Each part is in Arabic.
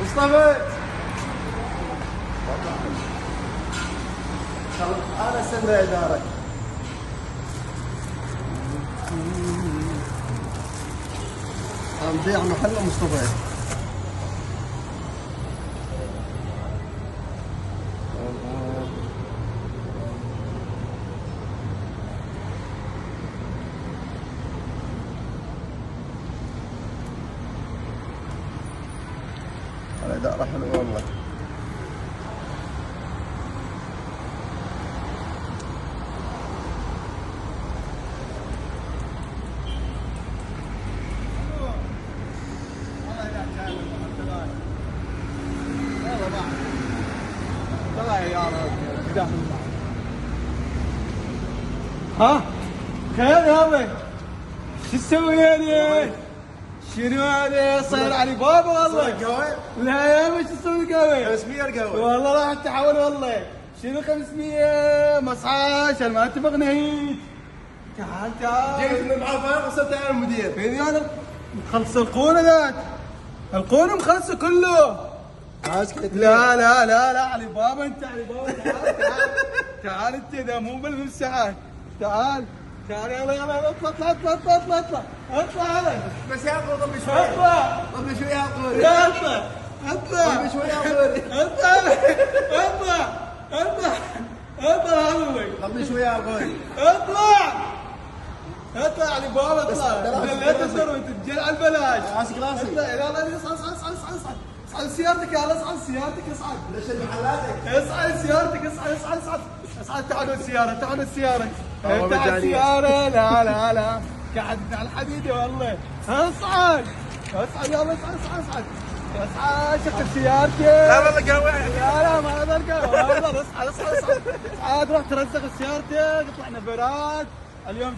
مصطفى انا استنى يا دارك. نبيع محل مصطفى. الإدارة حلوة والله. ها خير يا ابوي، شو تسوي يعني؟ شنو هذا صاير علي بابا والله؟ القهوة؟ لا يا ابوي، شو تسوي القهوة؟ 500 القهوة والله راح تحول والله. شنو 500 مصعى عشان ما اتفق نهيت. تعال تعال. جيت من معاه فارغ وصلت على المدير. فيني انا مخلص القونه ذات. القونه مخلصه كله. لا لا لا لا علي بابا، انت علي بابا. تعال تعال تعال انت، اذا مو بالمساحات. تعال تعال يلا يلا اطلع اطلع اطلع اطلع اطلع اطلع هذا. بس يا اخوي ضبي شوي. اطلع ضبي شوي يا اخوي. لا اطلع اطلع. ضبي شوي يا اخوي. اطلع اطلع اطلع اطلع ابوي. ضبي شوي يا اخوي. اطلع اطلع علي بابا اطلع. لا تقدر وانت تجي على البلاش. راسك راسك. اطلع يلا يلا اصعد اصعد اصعد اصعد اصعد سيارتك، يلا اصعد سيارتك اصعد. ليش محلاتك؟ اصعد سيارتك اصعد اصعد اصعد اصعد. تعالوا السيارة تعالوا السيارة. هو تعال مجانية. السيارة. لا لا لا قعدت على الحديدة والله. اصعد اصعد يلا اصعد اصعد اصعد اصعد. شغل سيارتي. لا والله قهوة. لا لا ما هذا القهوة والله. اصعد اصعد اصعد اصعد. روح ترزق سيارتك. طلعنا براد اليوم،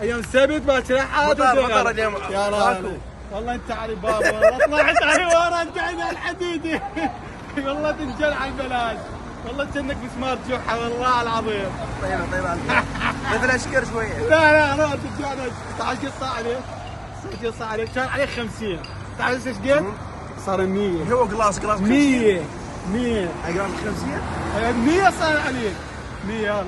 ايام السبت باكر احد. مطر اليوم. يا راجل والله انت علي بابا والله. طلعت علي ورا انت على الحديدة. والله تنجل على البلاش. والله كأنك مسمار جحا والله العظيم. طيب طيب مثل اشكر شوية. لا لا انا تعال قصة عليه. قصة عليه كان عليه 50. تعال ايش قد؟ صار 100. هو قلاص 100 100 اقرا 50. 100 صار عليك 100. يلا